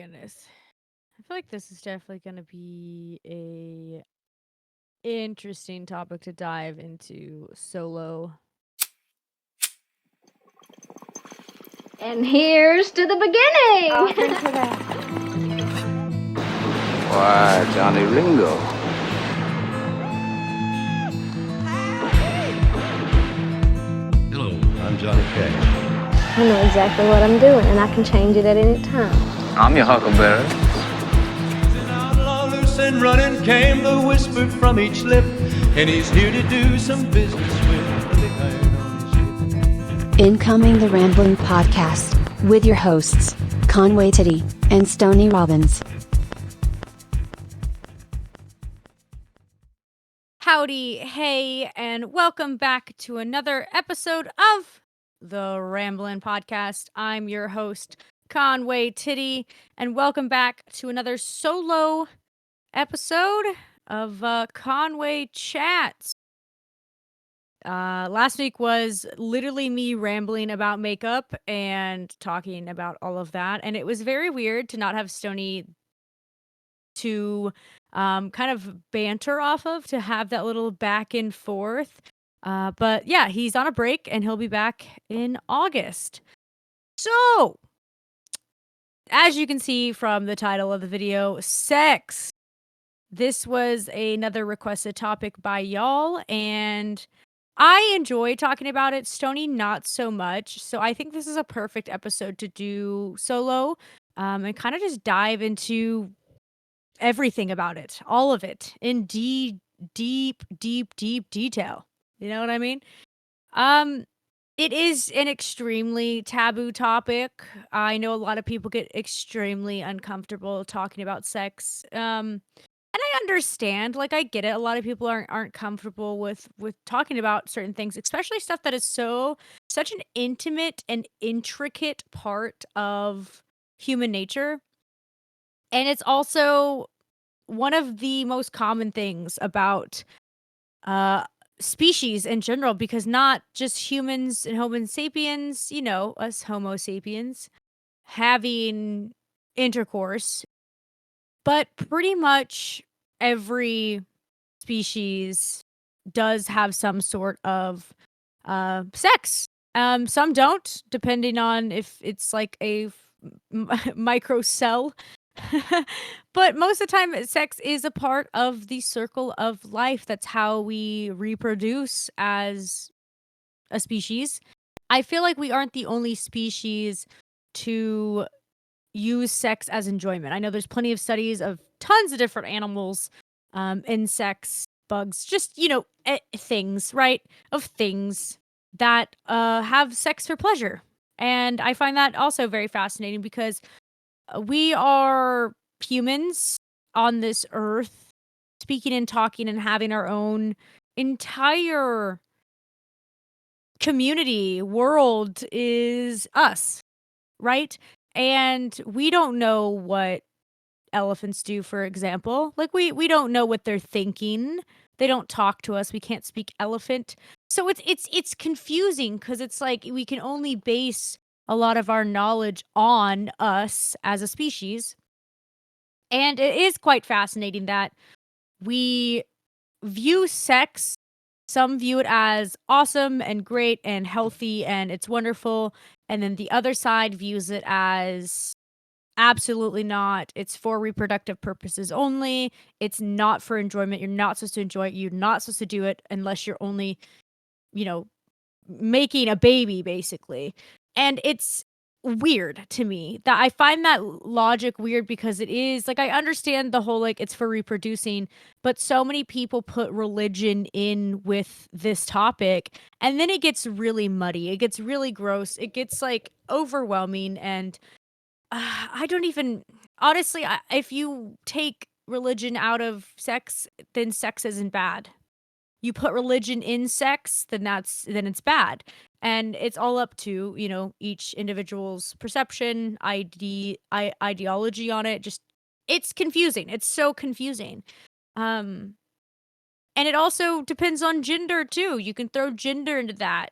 goodness. I feel like this is definitely going to be a interesting topic to dive into solo. And here's to the beginning. I'll drink to that. Why, Johnny Ringo. Hello, I'm Johnny Cash. I know exactly what I'm doing, and I can change it at any time. I'm your huckleberry. Outlaw loose and running came the whisper from each lip, and he's here to do some business with the big iron on his hip. Incoming the Rambling Podcast, with your hosts, Conway Chats and Stony Robbins. Howdy, hey, and welcome back to another episode of the Ramblin' Podcast. I'm your host, Conway Chats, and welcome back to another solo episode of Conway Chats. Last week was literally me rambling about makeup and talking about all of that, and it was very weird to not have Stony to kind of banter off of, to have that little back and forth. But yeah, he's on a break and he'll be back in August. So, as you can see from the title of the video, sex. This was another requested topic by y'all, and I enjoy talking about it. Stony, not so much. So I think this is a perfect episode to do solo and kind of just dive into everything about it, all of it, in deep detail. You know what I mean? It is an extremely taboo topic. I know a lot of people get extremely uncomfortable talking about sex. And I understand, like I get it. A lot of people aren't comfortable with talking about certain things, especially stuff that is such an intimate and intricate part of human nature. And it's also one of the most common things about species in general, because not just humans and Homo sapiens, you know, us Homo sapiens, having intercourse, but pretty much every species does have some sort of sex. Some don't, depending on if it's like a micro cell. But most of the time, sex is a part of the circle of life. That's how we reproduce as a species. I feel like we aren't the only species to use sex as enjoyment. I know there's plenty of studies of tons of different animals, insects, bugs, just, you know, things, right? Of things that have sex for pleasure. And I find that also very fascinating because we are humans on this earth, speaking and talking and having our own entire community world is us, right? And we don't know what elephants do, for example. Like we don't know what they're thinking. They don't talk to us. We can't speak elephant. So it's confusing because it's like we can only base a lot of our knowledge on us as a species. And it is quite fascinating that we view sex, some view it as awesome and great and healthy and it's wonderful. And then the other side views it as absolutely not. It's for reproductive purposes only. It's not for enjoyment. You're not supposed to enjoy it. You're not supposed to do it unless you're only, you know, making a baby, basically. And it's weird to me that I find that logic weird because it is like I understand the whole like it's for reproducing, but so many people put religion in with this topic and then it gets really muddy. It gets really gross. It gets like overwhelming and I don't even honestly, if you take religion out of sex, then sex isn't bad. You put religion in sex, then it's bad. And it's all up to, you know, each individual's perception, ideology on it. Just it's confusing. It's so confusing. Um and it also depends on gender too. You can throw gender into that.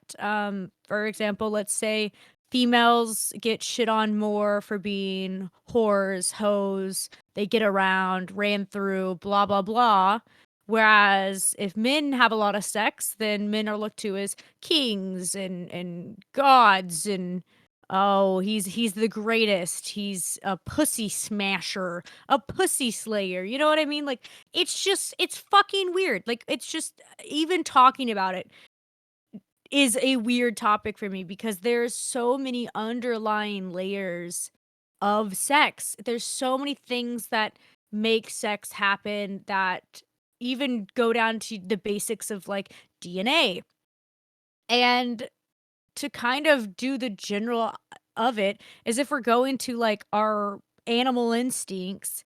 For example, let's say females get shit on more for being whores, hoes, they get around, ran through, blah, blah, blah. Whereas if men have a lot of sex, then men are looked to as kings and gods and oh, he's the greatest. He's a pussy smasher, a pussy slayer. You know what I mean? Like it's fucking weird. Like it's just even talking about it is a weird topic for me because there's so many underlying layers of sex. There's so many things that make sex happen that even go down to the basics of like DNA. And to kind of do the general of it is if we're going to like our animal instincts,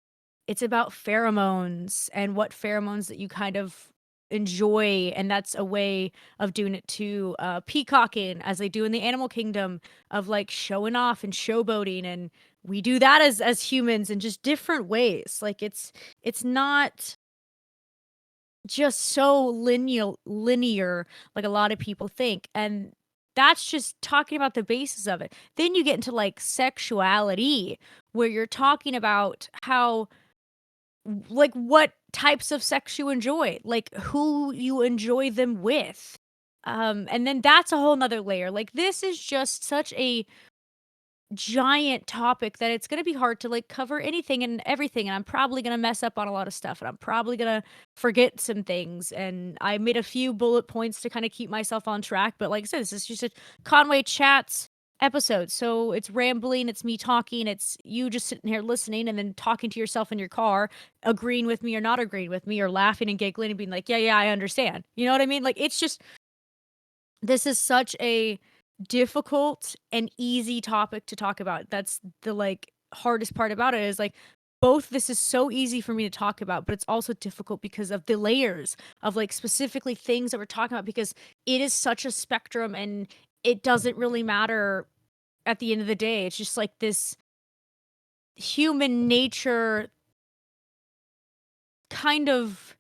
it's about pheromones and what pheromones that you kind of enjoy, and that's a way of doing it too. Peacocking, as they do in the animal kingdom, of like showing off and showboating, and we do that as humans in just different ways. Like it's not just so linear like a lot of people think, and that's just talking about the basis of it. Then you get into like sexuality, where you're talking about how like what types of sex you enjoy, like who you enjoy them with. And then that's a whole nother layer. Like this is just such a giant topic that it's gonna be hard to like cover anything and everything, and I'm probably gonna mess up on a lot of stuff, and I'm probably gonna forget some things. And I made a few bullet points to kind of keep myself on track. But like I said, this is just a Conway Chats episode, so it's rambling, it's me talking, it's you just sitting here listening and then talking to yourself in your car, agreeing with me or not agreeing with me, or laughing and giggling and being like, yeah, I understand. You know what I mean? Like it's just this is such a difficult and easy topic to talk about. That's the, like, hardest part about it is, like, both this is so easy for me to talk about, but it's also difficult because of the layers of, like, specifically things that we're talking about because it is such a spectrum and it doesn't really matter at the end of the day. It's just, like, this human nature kind of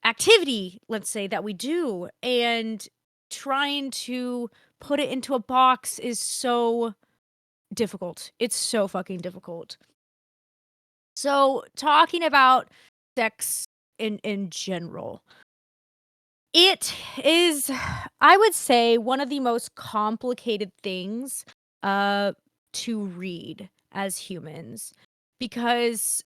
activity, let's say, that we do, and trying to put it into a box is so difficult. It's so fucking difficult. So, talking about sex in general, it is, I would say, one of the most complicated things uh to read as humans, because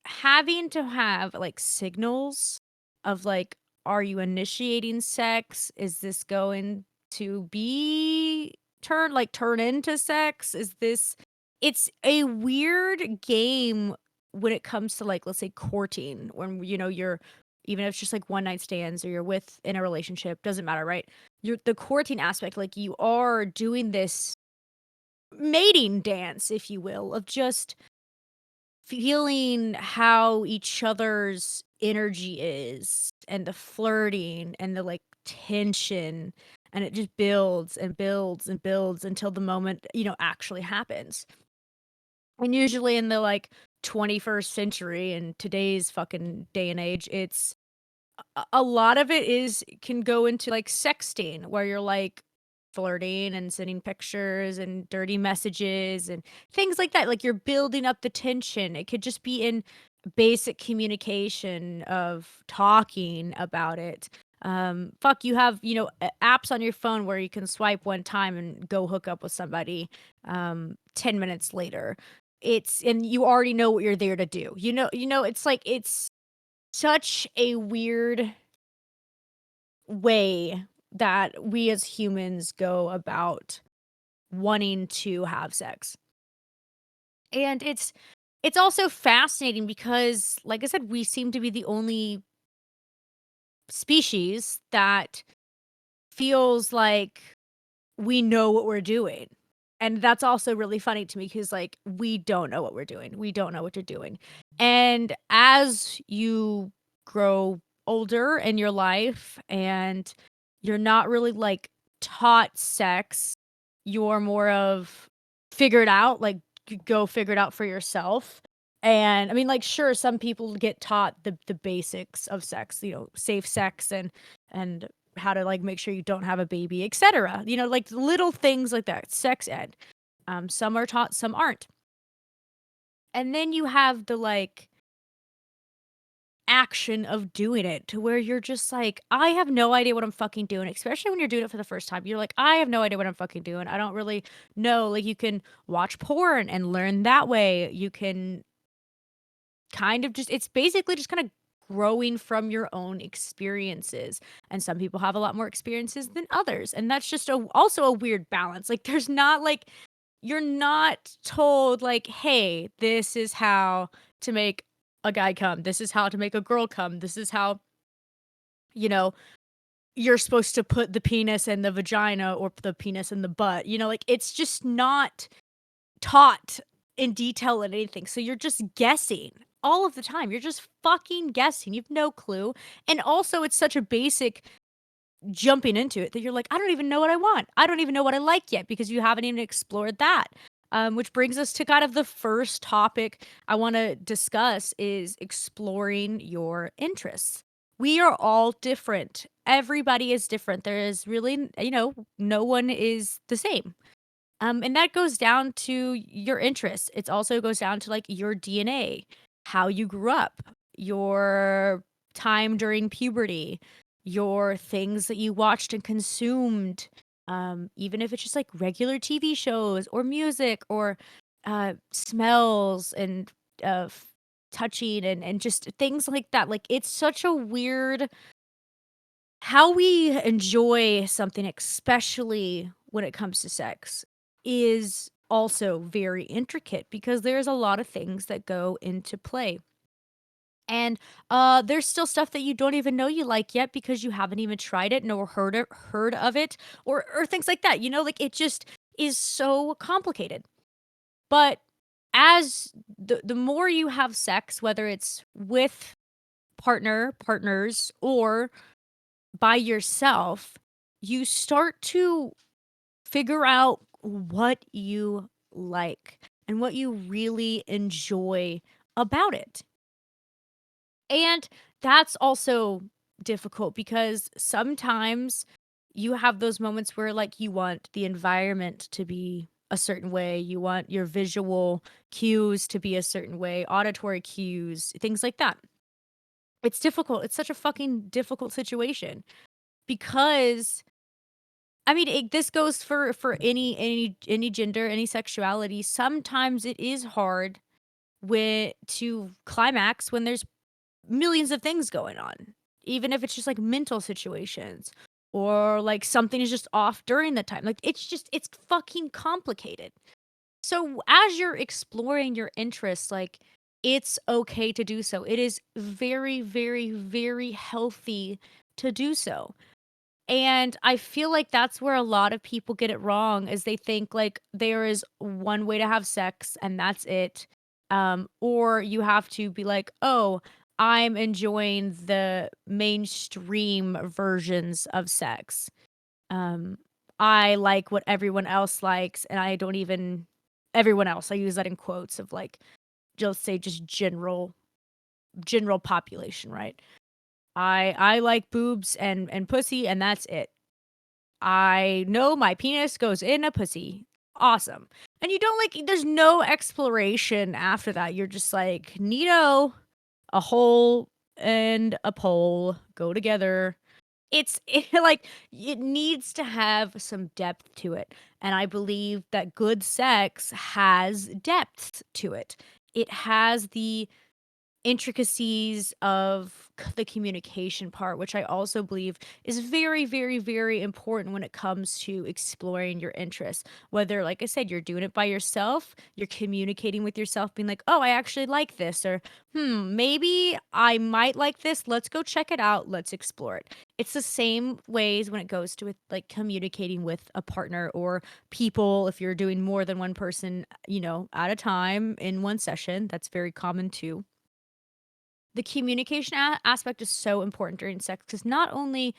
having to have like signals of like, are you initiating sex? Is this going to be turn into sex? Is this It's a weird game when it comes to like, let's say, courting, when you're, even if it's just like one night stands or you're with in a relationship, doesn't matter, right? You're the courting aspect, like you are doing this mating dance, if you will, of just feeling how each other's energy is, and the flirting and the like tension, and it just builds and builds and builds until the moment, actually happens. And usually in the like 21st century, in today's fucking day and age, it's a lot of it is can go into like sexting, where you're like flirting and sending pictures and dirty messages and things like that. Like you're building up the tension. It could just be in basic communication of talking about it. Fuck, you have, apps on your phone where you can swipe one time and go hook up with somebody 10 minutes later. And you already know what you're there to do. It's like it's such a weird way that we as humans go about wanting to have sex. And it's also fascinating because, like I said, we seem to be the only species that feels like we know what we're doing. And that's also really funny to me because, like, we don't know what we're doing. We don't know what you're doing. And as you grow older in your life and you're not really like taught sex, you're more of figure it out, like go figure it out for yourself. And I mean, like, sure, some people get taught the basics of sex, safe sex and how to like make sure you don't have a baby, etc. Like little things like that, sex ed. Some are taught, some aren't. And then you have the like action of doing it to where you're just like, I have no idea what I'm fucking doing, especially when you're doing it for the first time. You're like, I have no idea what I'm fucking doing. I don't really know. Like, you can watch porn and learn that way. You can kind of just, it's basically just kind of growing from your own experiences. And some people have a lot more experiences than others. And that's just also a weird balance. Like, there's not like, you're not told like, hey, this is how to make a guy come. This is how to make a girl come. This is how, you know, you're supposed to put the penis in the vagina or the penis in the butt. Like, it's just not taught in detail in anything. So you're just guessing all of the time. You're just fucking guessing. You've no clue. And also, it's such a basic jumping into it that you're like, I don't even know what I want. I don't even know what I like yet because you haven't even explored that. Which brings us to kind of the first topic I want to discuss is exploring your interests. We are all different. Everybody is different. There is really, no one is the same. And that goes down to your interests. It also goes down to like your DNA, how you grew up, your time during puberty, your things that you watched and consumed, even if it's just like regular TV shows or music or smells and touching and just things like that. Like, it's such a weird how we enjoy something, especially when it comes to sex, is also very intricate because there's a lot of things that go into play. And there's still stuff that you don't even know you like yet because you haven't even tried it nor heard of it or things like that. Like, it just is so complicated. But as the more you have sex, whether it's with partners, or by yourself, you start to figure out what you like and what you really enjoy about it. And that's also difficult because sometimes you have those moments where like you want the environment to be a certain way, you want your visual cues to be a certain way, auditory cues, things like that. It's difficult. It's such a fucking difficult situation because I mean, this goes for any gender, any sexuality. Sometimes it is hard to climax when there's millions of things going on, even if it's just like mental situations or like something is just off during the time. Like, it's fucking complicated. So as you're exploring your interests, like, it's okay to do so. It is very, very, very healthy to do so. And I feel like that's where a lot of people get it wrong is they think like there is one way to have sex and that's it. Or you have to be like, "Oh, I'm enjoying the mainstream versions of sex. Um, I like what everyone else likes and I don't even everyone else." I use that in quotes of like just say just general population, right? I like boobs and pussy, and that's it. I know my penis goes in a pussy. Awesome. And you don't like there's no exploration after that. You're just like, neato, a hole and a pole go together. Like it needs to have some depth to it. And I believe that good sex has depth to it. It has the intricacies of the communication part, which I also believe is very, very, very important when it comes to exploring your interests. Whether, like I said, you're doing it by yourself, you're communicating with yourself, being like, oh, I actually like this, or maybe I might like this. Let's go check it out. Let's explore it. It's the same ways when it goes to like communicating with a partner or people. If you're doing more than one person, at a time in one session, that's very common too. The communication aspect is so important during sex because not only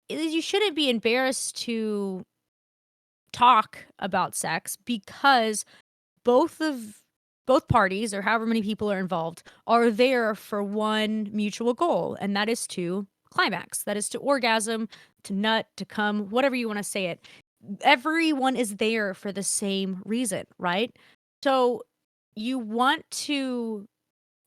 you shouldn't be embarrassed to talk about sex because both of both parties or however many people are involved are there for one mutual goal, and that is to climax, that is to orgasm, to nut, to come, whatever you want to say it. everyone is there for the same reason, right? So you want to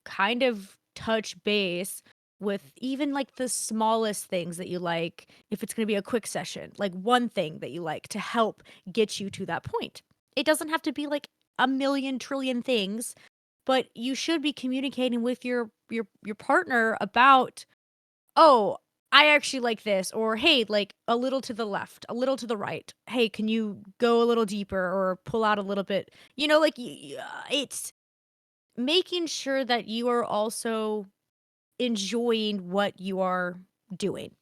kind of touch base with even like the smallest things that you like. If it's going to be a quick session, like one thing that you like to help get you to that point. It doesn't have to be like a million trillion things, but you should be communicating with your partner about, "Oh, I actually like this," or, "Hey, like, a little to the left, a little to the right. Hey, can you go a little deeper or pull out a little bit?" Like, it's making sure that you are also enjoying what you are doing.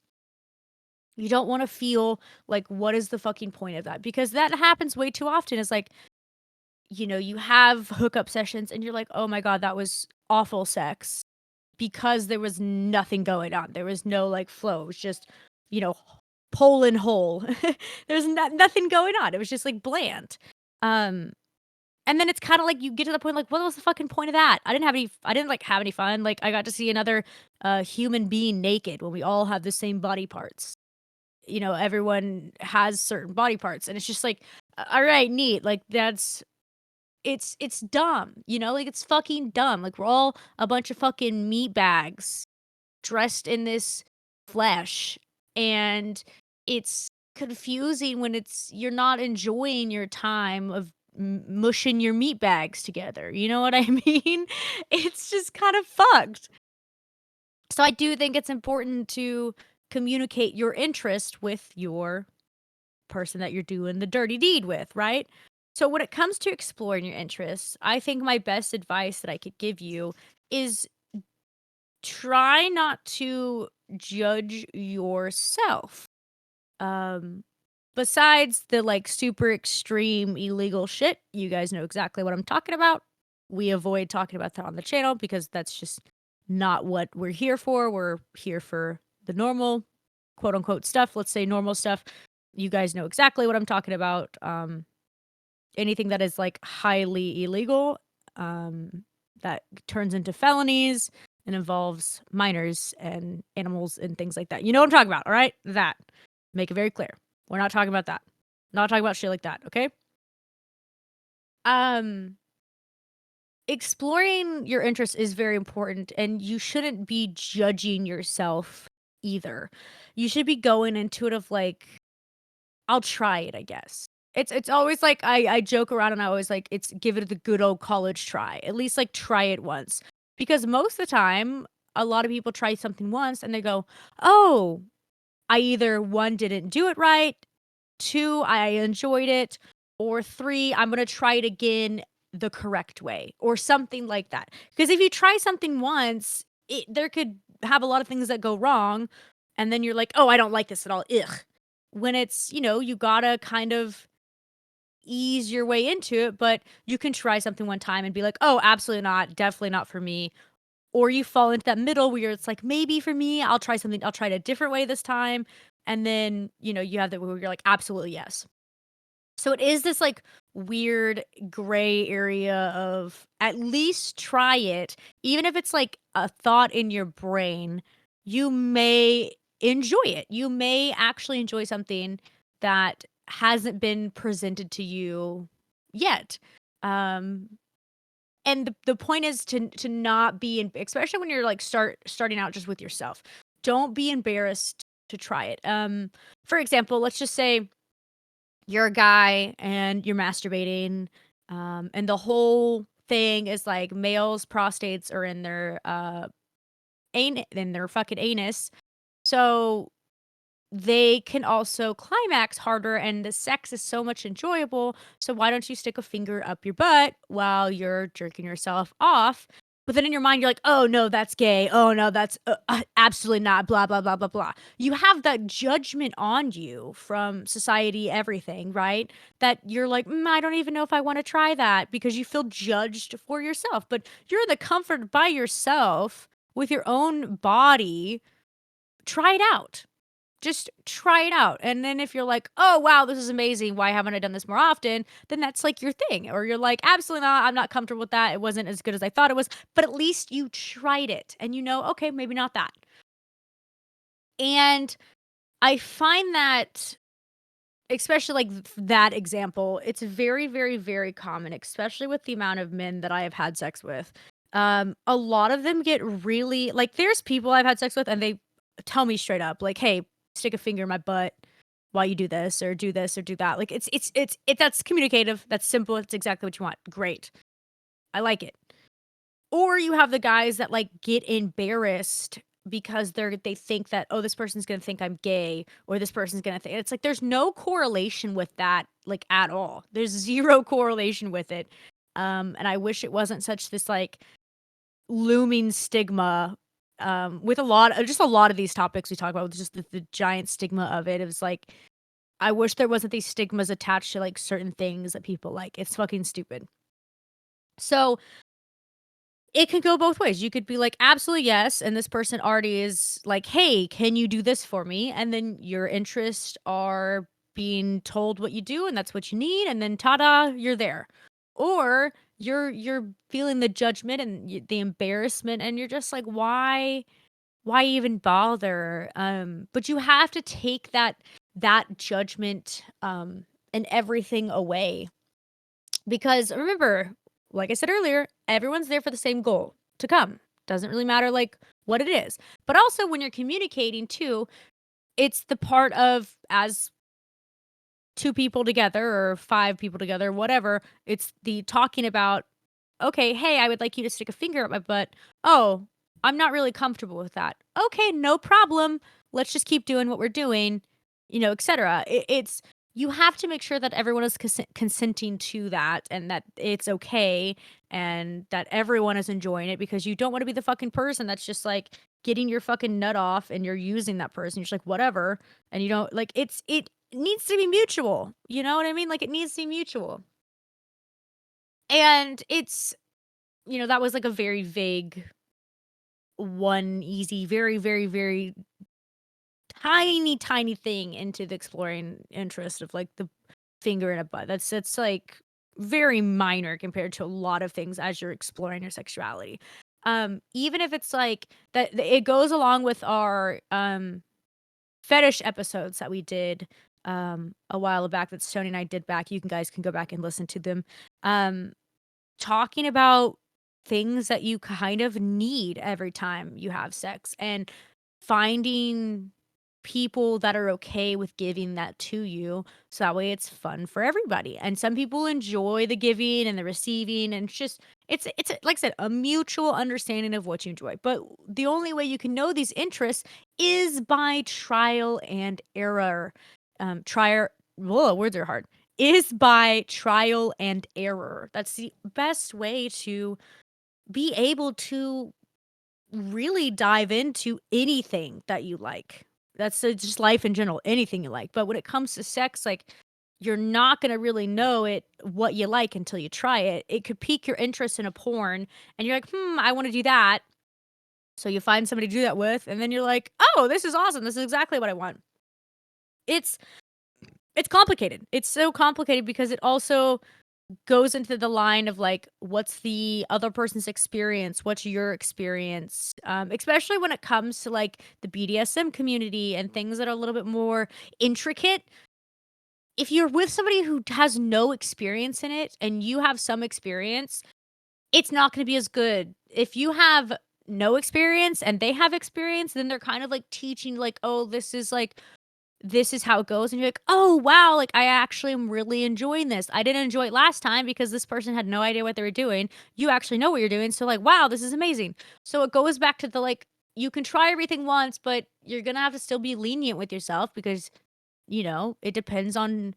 You don't wanna feel like, "What is the fucking point of that?" Because that happens way too often. It's like, you have hookup sessions and you're like, "Oh my god, that was awful sex." Because there was nothing going on. There was no, like, flow. It was just, you know, pole and hole. There's nothing going on. It was just, like, bland. Um, and then it's kinda like you get to the point, like, what was the fucking point of that? I didn't, like, have any fun. Like, I got to see another, human being naked when we all have the same body parts. Everyone has certain body parts, and it's just like, Alright, neat." Like, it's dumb, like, it's fucking dumb. Like, we're all a bunch of fucking meat bags dressed in this flesh, and it's confusing when you're not enjoying your time of mushing your meat bags together. You know what I mean? It's just kind of fucked. So I do think it's important to communicate your interest with your person that you're doing the dirty deed with, right? So when it comes to exploring your interests, I think my best advice that I could give you is try not to judge yourself. Um, Besides the like super extreme illegal shit, you guys know exactly what I'm talking about. We avoid talking about that on the channel because that's just not what we're here for. We're here for the normal, quote unquote stuff. Let's say normal stuff. You guys know exactly what I'm talking about. Anything that is like highly illegal, that turns into felonies and involves minors and animals and things like that. You know what I'm talking about, all right? That. Make it very clear. We're not talking about that. Not talking about shit like that, okay? Um, Exploring your interests is very important, and you shouldn't be judging yourself either. You should be going into it of like, I'll try it, I guess. It's always like I joke around and I always like it's give it the good old college try. At least like try it once. Because most of the time, a lot of people try something once and they go, "Oh, I either 1 didn't do it right, 2 I enjoyed it, or 3 I'm gonna try it again the correct way," or something like that. Because if you try something once, there could have a lot of things that go wrong, and then you're like, "Oh, I don't like this at all, ugh." When you gotta kind of ease your way into it, but you can try something one time and be like, "Oh, absolutely not, definitely not for me." Or you fall into that middle where it's like, "Maybe for me, I'll try it a different way this time." And then, you have that where you're like, "Absolutely, yes." So it is this, like, weird gray area of at least try it, even if it's, like, a thought in your brain, you may enjoy it. You may actually enjoy something that hasn't been presented to you yet. Um, and the point is to not be in especially when you're, like, starting out just with yourself. Don't be embarrassed to try it. For example, let's just say you're a guy and you're masturbating, and the whole thing is like males' prostates are in their in their fucking anus. So they can also climax harder and the sex is so much enjoyable. So why don't you stick a finger up your butt while you're jerking yourself off? But then in your mind, you're like, oh no, that's gay. Oh no, that's absolutely not. Blah, blah, blah, blah, blah. You have that judgment on you from society, everything, right? That you're like, I don't even know if I want to try that because you feel judged for yourself. But you're in the comfort by yourself with your own body. Try it out, just try it out. And then if you're like, "Oh, wow, this is amazing. Why haven't I done this more often?" Then that's like your thing. Or you're like, "Absolutely not. I'm not comfortable with that. It wasn't as good as I thought it was." But at least you tried it and okay, maybe not that. And I find that especially like that example, it's very, very, very common, especially with the amount of men that I have had sex with. A lot of them get really like there's people I've had sex with and they tell me straight up, like, hey, stick a finger in my butt while you do this or do this or do that. Like it's that's communicative, that's simple, it's exactly what you want. Great. I like it. Or you have the guys that, like, get embarrassed because they think that, "Oh, this person's gonna think I'm gay," or "This person's gonna think" it's like, there's no correlation with that, like, at all. There's 0 correlation with it, and I wish it wasn't such this, like, looming stigma, with a lot of these topics we talk about, with just the giant stigma of it. It was like, I wish there wasn't these stigmas attached to, like, certain things that people like. It's fucking stupid. So it can go both ways. You could be like, "Absolutely, yes," and this person already is like, "Hey, can you do this for me?" And then your interests are being told what you do, and that's what you need, and then ta-da, you're there. Or you're feeling the judgment and the embarrassment, and you're just like, Why even bother?" But you have to take that judgment, and everything away. Because remember, like I said earlier, everyone's there for the same goal to come. Doesn't really matter like what it is. But also when you're communicating too, it's the part of as two people together or five people together, whatever, it's the talking about, okay, hey, I would like you to stick a finger up my butt. Oh, I'm not really comfortable with that. Okay, no problem. Let's just keep doing what we're doing, etc. It's you have to make sure that everyone is consenting to that and that it's okay and that everyone is enjoying it because you don't want to be the fucking person that's just like getting your fucking nut off and you're using that person. You're just like, whatever. And you don't like it needs to be mutual. You know what I mean? Like it needs to be mutual. And that was like a very vague, one easy, very, very, very tiny, tiny thing into the exploring interest of like the finger in a butt. That's like very minor compared to a lot of things as you're exploring your sexuality. Even if it's like that, it goes along with our fetish episodes that we did a while back that Stoney and I did back. You guys can go back and listen to them. Um, Talking about things that you kind of need every time you have sex and finding people that are okay with giving that to you so that way it's fun for everybody. And some people enjoy the giving and the receiving and it's like I said a mutual understanding of what you enjoy. But the only way you can know these interests is by trial and error. Trial Whoa, words are hard is by trial and error. That's the best way to be able to really dive into anything that you like. That's just life in general, anything you like. But when it comes to sex, like you're not going to really know what you like until you try it. It could pique your interest in a porn and you're like, I want to do that. So you find somebody to do that with, and then you're like, oh, this is awesome. This is exactly what I want. It's it's complicated. It's so complicated because it also goes into the line of like, what's the other person's experience? What's your experience? Especially when it comes to like the BDSM community and things that are a little bit more intricate. If you're with somebody who has no experience in it and you have some experience, it's not going to be as good. If you have no experience and they have experience, then they're kind of like teaching, like, oh, this is how it goes, and you're like, "Oh, wow, like, I actually am really enjoying this. I didn't enjoy it last time because this person had no idea what they were doing. You actually know what you're doing, so, like, wow, this is amazing." So it goes back to the, like, you can try everything once, but you're gonna have to still be lenient with yourself because, it depends on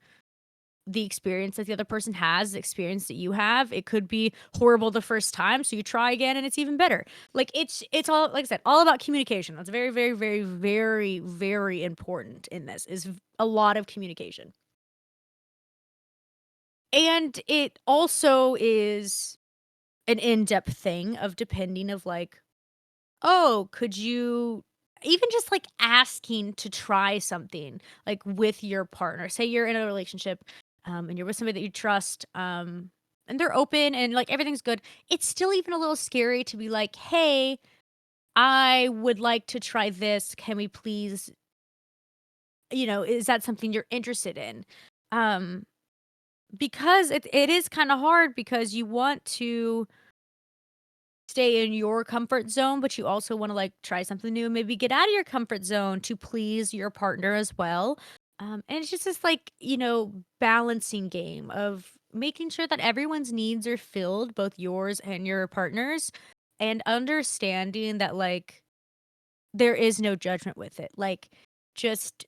the experience that the other person has, the experience that you have. It could be horrible the first time, so you try again and it's even better. Like it's all like I said, all about communication. That's very, very, very, very, very important in this is a lot of communication. And it also is an in-depth thing of depending of like, oh, could you even just like asking to try something like with your partner? Say you're in a relationship and you're with somebody that you trust and they're open and like everything's good. It's still even a little scary to be like, "Hey, I would like to try this. Can we please is that something you're interested in? Um, because it is kind of hard because you want to stay in your comfort zone, but you also want to like try something new, maybe get out of your comfort zone to please your partner as well. And it's just this like, balancing game of making sure that everyone's needs are filled, both yours and your partner's, and understanding that like there is no judgment with it. Like, just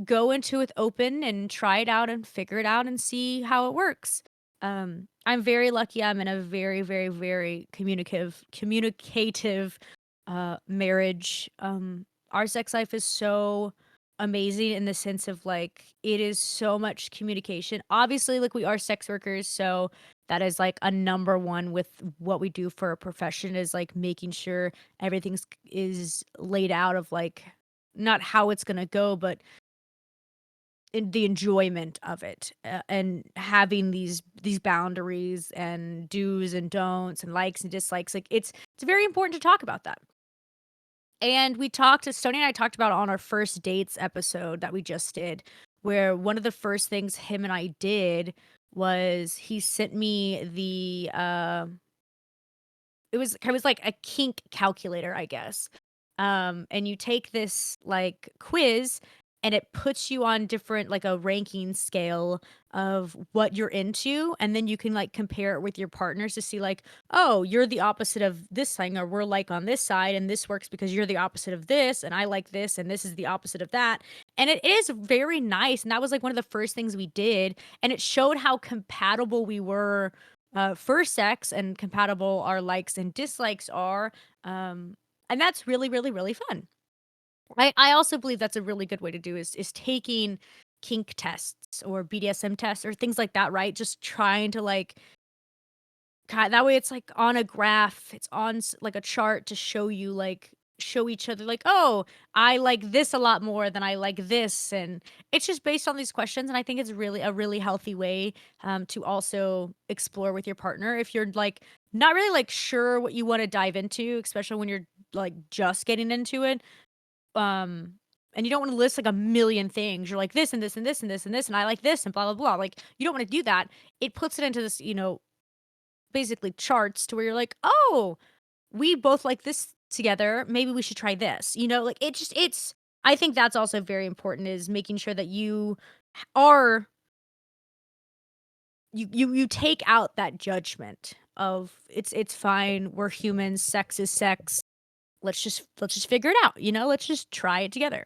go into it open and try it out and figure it out and see how it works. I'm very lucky. I'm in a very, very, very communicative marriage. Our sex life is so amazing in the sense of like it is so much communication. Obviously, like we are sex workers, so that is like a number one with what we do for a profession is like making sure everything's is laid out of like not how it's gonna go, but in the enjoyment of it, and having these boundaries and do's and don'ts and likes and dislikes, like, it's very important to talk about that. And Stoney and I talked about on our first dates episode that we just did, where one of the first things him and I did was he sent me it was like a kink calculator, I guess. And you take this like quiz and it puts you on different like a ranking scale of what you're into, and then you can like compare it with your partners to see like, oh, you're the opposite of this thing, or we're like on this side and this works because you're the opposite of this and I like this and this is the opposite of that. And it is very nice. And that was like one of the first things we did. And it showed how compatible we were for sex and compatible our likes and dislikes are. Um, and that's really, really, really fun. I also believe that's a really good way to do is taking kink tests or BDSM tests or things like that, right? Just trying to like that way it's like on a graph, it's on like a chart to show you like show each other like, "Oh, I like this a lot more than I like this." And it's just based on these questions, and I think it's really a really healthy way to also explore with your partner if you're like not really like sure what you want to dive into, especially when you're like just getting into it. Um and you don't want to list like a million things. You're like this and this and this and this and this and I like this and blah blah blah. Like you don't want to do that. It puts it into this, basically charts to where you're like, "Oh, we both like this together. Maybe we should try this." Like it's I think that's also very important is making sure that you are you take out that judgment of it's fine. We're humans. Sex is sex. Let's just figure it out, Let's just try it together.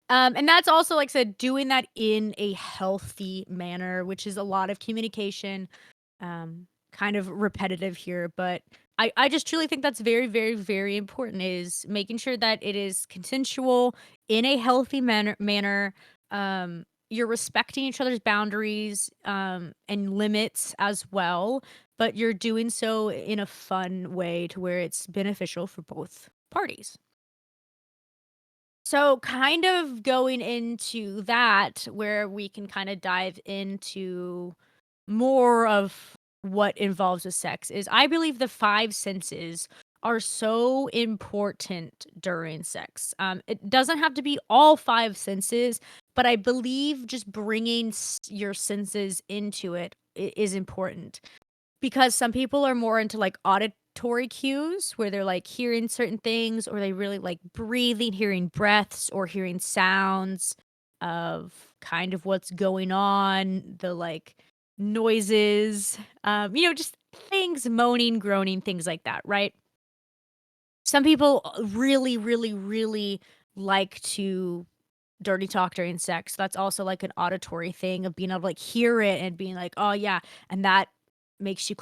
And that's also, like I said, doing that in a healthy manner, which is a lot of communication, kind of repetitive here, but I just truly think that's very, very, very important is making sure that it is consensual in a healthy manner. You're respecting each other's boundaries, and limits as well, but you're doing so in a fun way to where it's beneficial for both parties. So, kind of going into that, where we can kind of dive into more of what involves with sex, is I believe the five senses are so important during sex. It doesn't have to be all five senses, but I believe just bringing your senses into it is important. Because some people are more into, like, auditory cues where they're, like, hearing certain things, or they really like breathing, hearing breaths, or hearing sounds of kind of what's going on, the, like, noises, just things, moaning, groaning, things like that, right? Some people, really, really, really like to dirty talk during sex. That's also, like, an auditory thing of being able to, like, hear it and being like, "Oh, yeah," and that makes you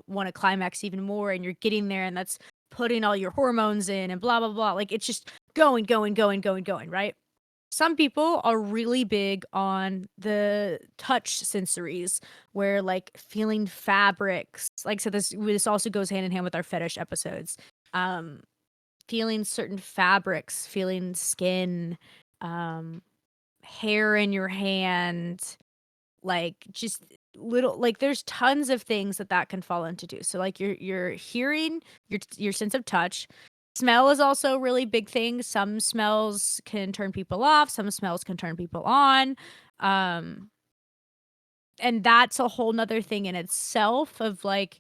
wanna climax even more, and you're getting there, and that's putting all your hormones in and blah, blah, blah, like, it's just going, going, going, going, going, right? Some people are really big on the touch sensories, where, like, feeling fabrics, like, so this also goes hand in hand with our fetish episodes. Um, Feeling certain fabrics, feeling skin, um, hair in your hand, like, just little like, there's tons of things that can fall into too. So, like, your hearing, your sense of touch, Smell is also a really big thing. Some smells can turn people off, some smells can turn people on. Um, and that's a whole nother thing in itself of like,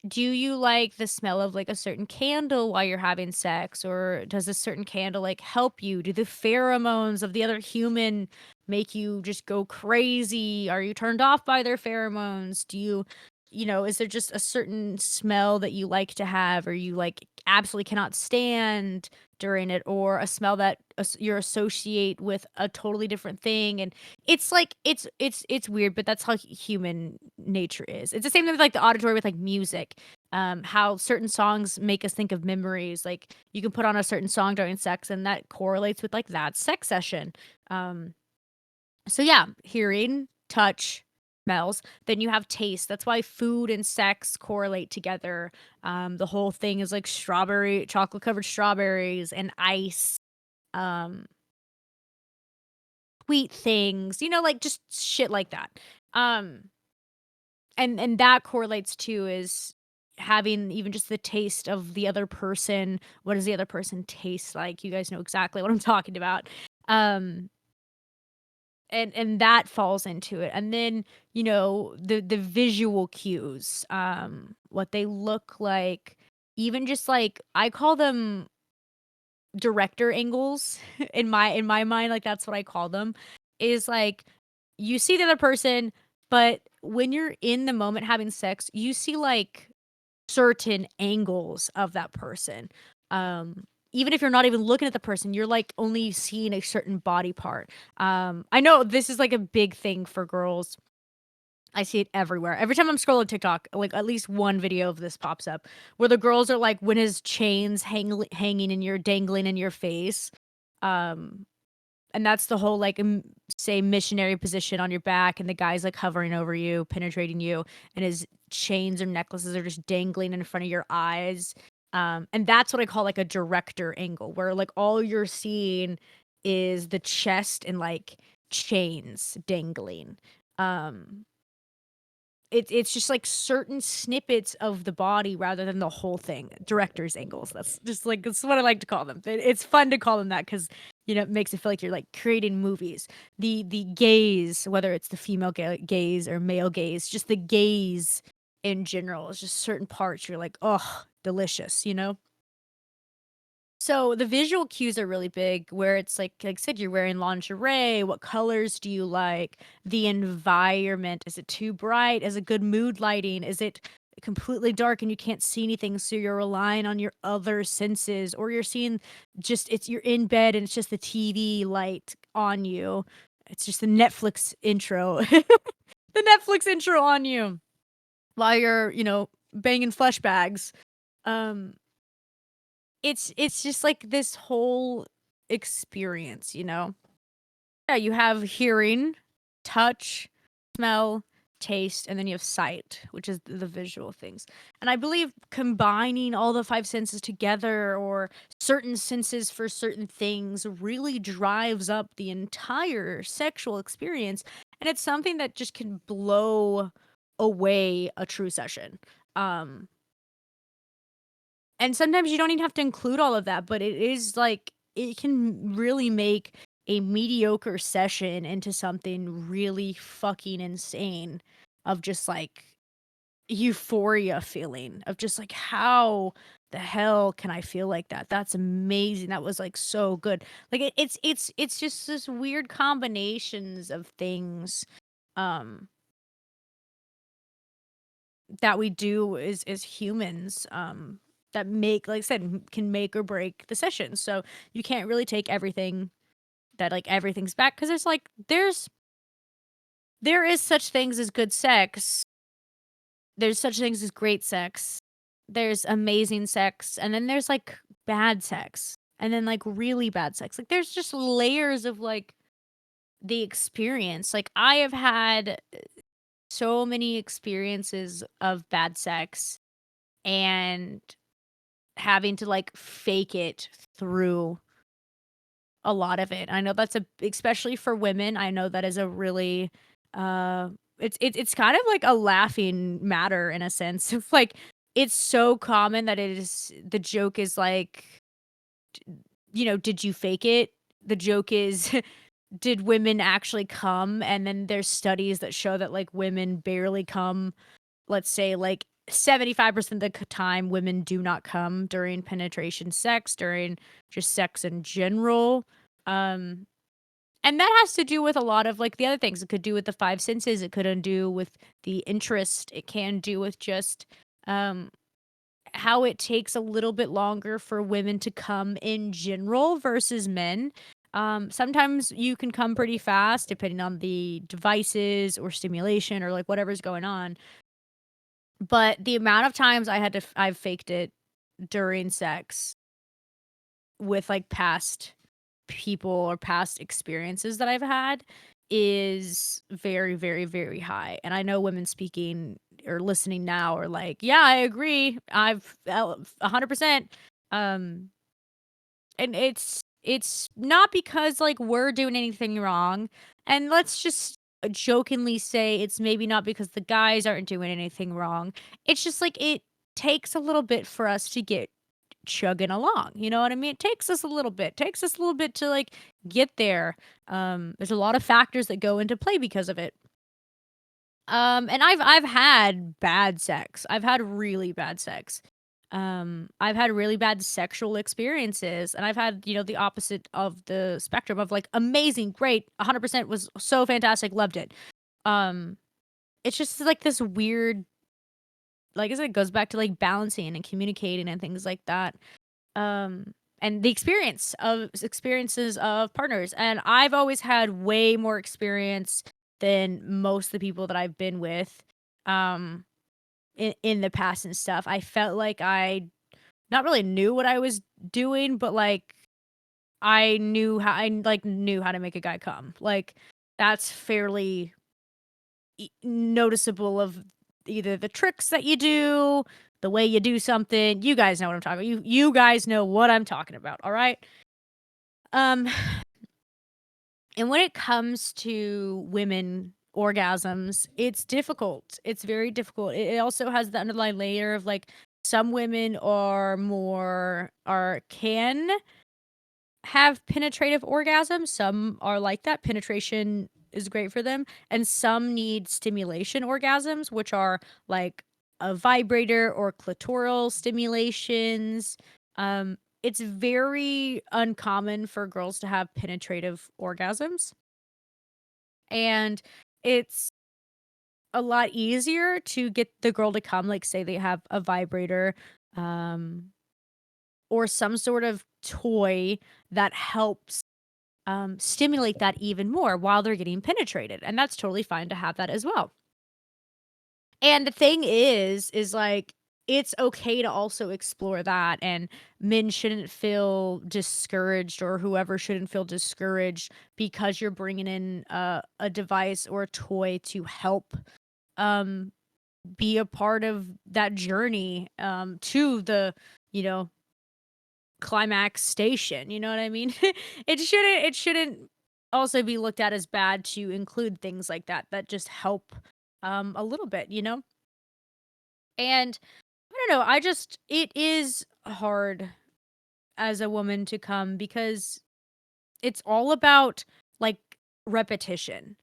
do you like the smell of like a certain candle while you're having sex? Or does a certain candle like help you? Do the pheromones of the other human make you just go crazy? Are you turned off by their pheromones? Do you, is there just a certain smell that you like to have or you like absolutely cannot stand during it, or a smell that you associate with a totally different thing? And it's like it's weird, but that's how human nature is. It's the same thing with like the auditory with like music. How certain songs make us think of memories. Like you can put on a certain song during sex and that correlates with like that sex session. Um, so yeah, hearing, touch, smells. Then you have taste. That's why food and sex correlate together. The whole thing is like chocolate covered strawberries and ice. Um, sweet things, like just shit like that. Um, and that correlates too is having even just the taste of the other person. What does the other person taste like? You guys know exactly what I'm talking about. Um, and that falls into it. And then, the visual cues, what they look like, even just like I call them director angles in my mind, like that's what I call them, is like you see the other person, but when you're in the moment having sex, you see like certain angles of that person. Even if you're not even looking at the person, you're like only seeing a certain body part. I know this is like a big thing for girls. I see it everywhere. Every time I'm scrolling TikTok, like at least one video of this pops up where the girls are like, when his chains hanging and you're dangling in your face. Um, and that's the whole like say missionary position on your back, and the guy's like hovering over you, penetrating you, and his chains or necklaces are just dangling in front of your eyes. And that's what I call like a director angle, where like all you're seeing is the chest and like chains dangling. Um, it's just, like, certain snippets of the body rather than the whole thing. Director's angles, that's what I like to call them. It's fun to call them that because it makes it feel like you're, like, creating movies. The gaze, whether it's the female gaze or male gaze, just the gaze in general is just certain parts you're like, oh, delicious? So the visual cues are really big where it's like I said, you're wearing lingerie. What colors do you like? The environment. Is it too bright? Is it good mood lighting? Is it completely dark and you can't see anything? So you're relying on your other senses, or you're seeing you're in bed and it's just the TV light on you. It's just the Netflix intro. The Netflix intro on you while you're, banging flesh bags. Um, it's just like this whole experience. Yeah, you have hearing, touch, smell, taste, and then you have sight, which is the visual things. And I believe combining all the five senses together, or certain senses for certain things, really drives up the entire sexual experience. And it's something that just can blow away a true session. Um and sometimes you don't even have to include all of that, but it is like it can really make a mediocre session into something really fucking insane, of just like euphoria feeling of just like, how the hell can I feel like that? That's amazing. That was like so good. Like it's just this weird combinations of things um that we do as humans, that make, like I said, can make or break the session. So you can't really take everything that like everything's back, because it's like there is such things as good sex. There's such things as great sex. There's amazing sex, and then there's like bad sex, and then like really bad sex. Like there's just layers of like the experience. Like I have had so many experiences of bad sex and having to like fake it through a lot of it. I know that's especially for women, I know that is a really it's kind of like a laughing matter in a sense of like it's so common that the joke is like, did you fake it? The joke is, did women actually come? And then there's studies that show that, like, women barely come. Let's say, like, 75% of the time, women do not come during penetration sex, during just sex in general. Um, and that has to do with a lot of, like, the other things. It could do with the 5 senses, it could do with the interest, it can do with just, um, how it takes a little bit longer for women to come in general versus men. Sometimes you can come pretty fast depending on the devices or stimulation or, like, whatever's going on. But the amount of times I've faked it during sex with, like, past people or past experiences that I've had is very, very, very high, and I know women speaking or listening now are like, "Yeah, I agree. I've 100%." Um, and it's not because, like, we're doing anything wrong, and let's just jokingly say it's maybe not because the guys aren't doing anything wrong. It's just, like, it takes a little bit for us to get chugging along, you know what I mean? It takes us a little bit to, like, get there. There's a lot of factors that go into play because of it. And I've had bad sex. I've had really bad sex. I've had really bad sexual experiences, and I've had, the opposite of the spectrum of, like, amazing, great, 100% was so fantastic, loved it. Um, it's just like this weird, like I said, it goes back to, like, balancing and communicating and things like that. And the experiences of partners, and I've always had way more experience than most of the people that I've been with, um, in the past and stuff. I felt like I not really knew what I was doing, but, like, knew how to make a guy come. Like, that's fairly noticeable of either the tricks that you do, the way you do something. You guys know what I'm talking about. You guys know what I'm talking about, all right? Um, and when it comes to women orgasms, it's difficult. It's very difficult. It also has the underlying layer of, like, some women are more are can have penetrative orgasms. Some are like that. Penetration is great for them. And some need stimulation orgasms, which are like a vibrator or clitoral stimulations. It's very uncommon for girls to have penetrative orgasms. And it's a lot easier to get the girl to come, like, say they have a vibrator, um, or some sort of toy that helps stimulate that even more while they're getting penetrated, and that's totally fine to have that as well. And the thing is like, it's okay to also explore that, and men shouldn't feel discouraged, or whoever shouldn't feel discouraged because you're bringing in a device or a toy to help um, be a part of that journey to the, you know, climax station, you know what I mean? It shouldn't also be looked at as bad to include things like that that just help a little bit, you know? And I don't know, it is hard as a woman to come because it's all about, like, repetition.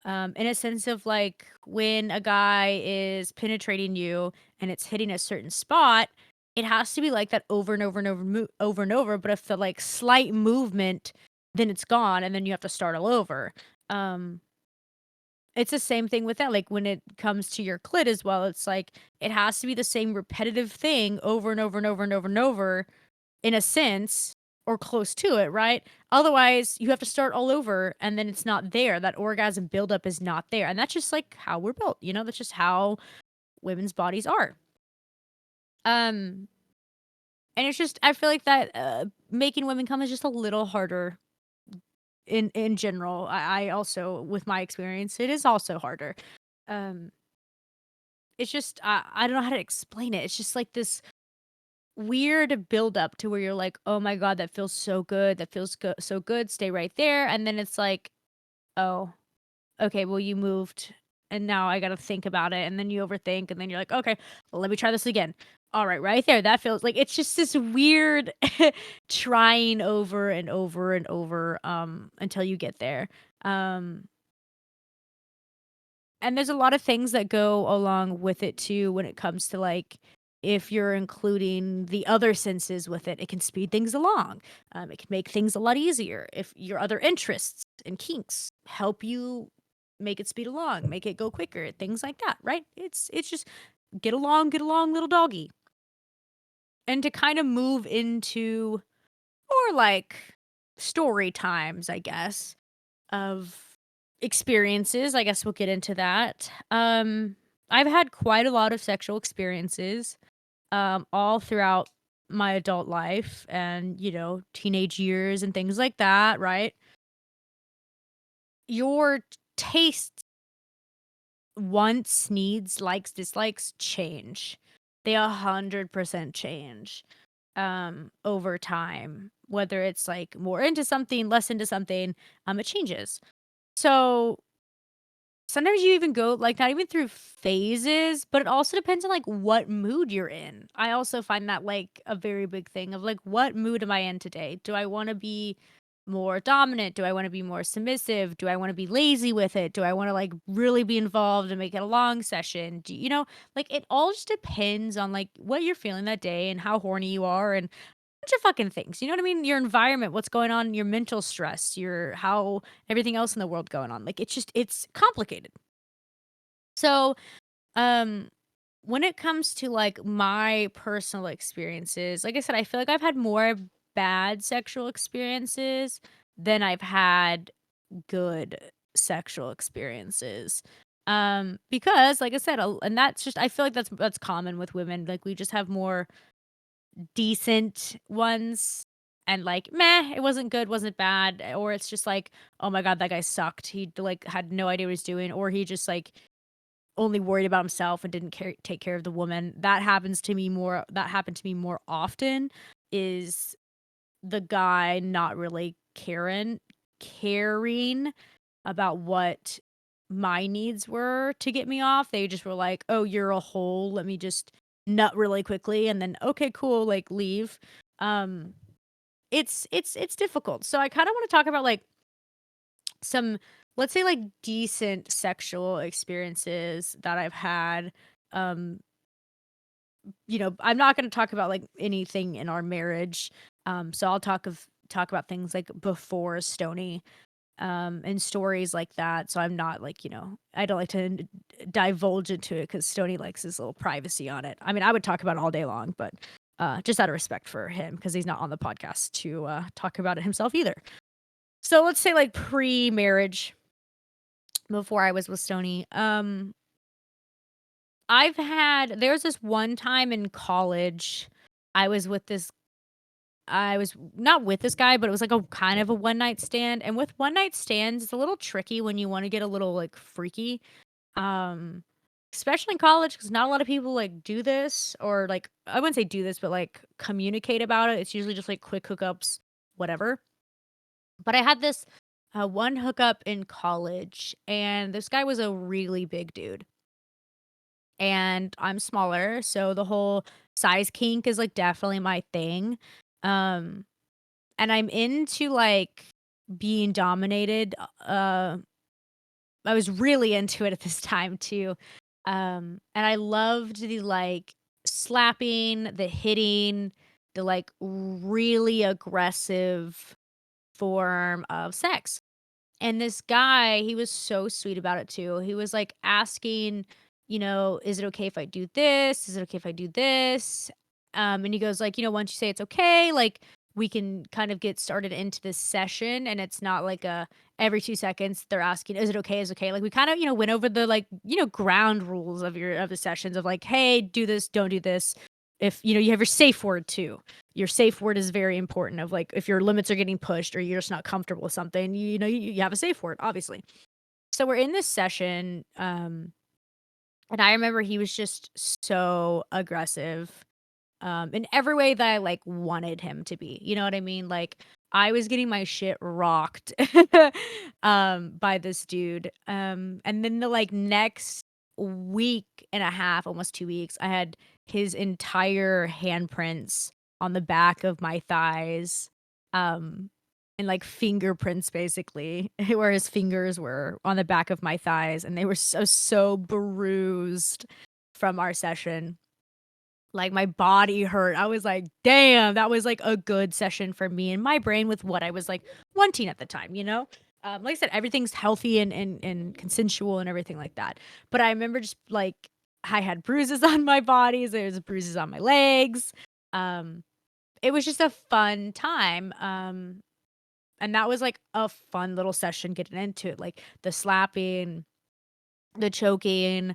In a sense of, like, when a guy is penetrating you and it's hitting a certain spot, it has to be like that over and over and over and over, but if the, like, slight movement, then it's gone, and then you have to start all over. Um, it's the same thing with that, like, when it comes to your clit as well, it's like, it has to be the same repetitive thing over and over and over and over and over, in a sense, or close to it, right? Otherwise, you have to start all over, and then it's not there. That orgasm buildup is not there, and that's just, like, how we're built, you know? That's just how women's bodies are. Um, and it's just I feel like that, making women come is just a little harder in general. I also, with my experience, it is also harder. Um, it's just I don't know how to explain it. It's just like this weird buildup to where you're like, "Oh my god, that feels so good. That feels so good. Stay right there." And then it's like, "Oh, okay, well, you moved and now I gotta think about it, and then you overthink, and then you're like, "Okay, well, let me try this again." Alright, right there, that feels like it's just this weird trying over and over and over, until you get there. Um, and there's a lot of things that go along with it too when it comes to, like, if you're including the other senses with it, it can speed things along. It can make things a lot easier. If your other interests and kinks help you make it speed along, make it go quicker, things like that, right? It's just get along, little doggy. And to kind of move into more like story times, I guess, of experiences. I guess we'll get into that. I've had quite a lot of sexual experiences, all throughout my adult life and, teenage years and things like that, right? Your taste, wants, needs, likes, dislikes change. They 100% change over time. Whether it's like more into something, less into something, it changes. So sometimes you even go, like, not even through phases, but it also depends on, like, what mood you're in. I also find that, like, a very big thing of, like, what mood am I in today? Do I wanna be more dominant? Do I wanna be more submissive? Do I wanna be lazy with it? Do I wanna, like, really be involved and make it a long session? Like, it all just depends on, like, what you're feeling that day and how horny you are and bunch of fucking things, you know what I mean? Your environment, what's going on, your mental stress, your how everything else in the world going on. Like, it's complicated. So, um, when it comes to, like, my personal experiences, like I said, I feel like I've had more bad sexual experiences than I've had good sexual experiences. Because like I said, and that's just I feel like that's common with women. Like, we just have more decent ones and, like, meh, it wasn't good, wasn't bad, or it's just like, "Oh my god, that guy sucked. He, like, had no idea what he's doing," or he just, like, only worried about himself and didn't take care of the woman. That happened to me more often, is the guy not really caring about what my needs were to get me off. They just were like, "Oh, you're a hole. Let me just nut really quickly and then okay, cool, like leave." Um it's difficult. So I kind of want to talk about like some, let's say, like, decent sexual experiences that I've had. Um I'm not going to talk about like anything in our marriage. So I'll talk about things like before Stony, and stories like that. So I'm not like, I don't like to divulge into it because Stony likes his little privacy on it. I mean, I would talk about it all day long, but just out of respect for him because he's not on the podcast to talk about it himself either. So let's say like pre-marriage, before I was with Stony, there's this one time in college, I was with this I was not with this guy, but it was like a kind of a one night stand. And with one night stands, it's a little tricky when you want to get a little like freaky. Um, Especially in college, because not a lot of people like do this, or like I wouldn't say do this, but like communicate about it. It's usually just like quick hookups, whatever. But I had this one hookup in college, and this guy was a really big dude. And I'm smaller, so the whole size kink is like definitely my thing. Um and I'm into like being dominated. I was really into it at this time too. And I loved the like slapping, the hitting, the like really aggressive form of sex. And this guy, he was so sweet about it too. He was like asking, "Is it okay if I do this? Is it okay if I do this?" And he goes like, "Once you say it's okay, like we can kind of get started into this session, and it's not like a every 2 seconds they're asking, is it okay? Is it okay?" Like we kind of, went over the like, ground rules of the sessions of like, hey, do this, don't do this. If you have your safe word too. Your safe word is very important, of like if your limits are getting pushed or you're just not comfortable with something, you have a safe word, obviously. So we're in this session, and I remember he was just so aggressive. in every way that I like wanted him to be. You know what I mean? Like I was getting my shit rocked by this dude. And then the like next week and a half, almost 2 weeks, I had his entire handprints on the back of my thighs. And like fingerprints basically, where his fingers were on the back of my thighs, and they were so bruised from our session. Like my body hurt. I was like, damn, that was like a good session for me and my brain with what I was like wanting at the time, you know? Like I said, everything's healthy and consensual and everything like that. But I remember just like I had bruises on my bodies, there's bruises on my legs. Um, it was just a fun time. And that was like a fun little session getting into it. Like the slapping, the choking,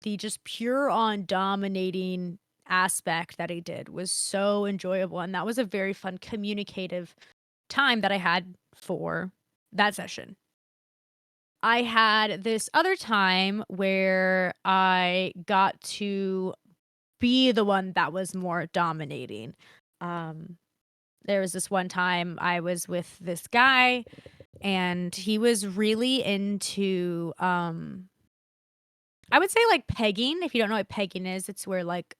the just pure on dominating aspect that he did was so enjoyable, and that was a very fun communicative time that I had for that session. I had this other time where I got to be the one that was more dominating. Um, there was this one time I was with this guy, and he was really into, I would say, like, pegging. If you don't know what pegging is, it's where, like,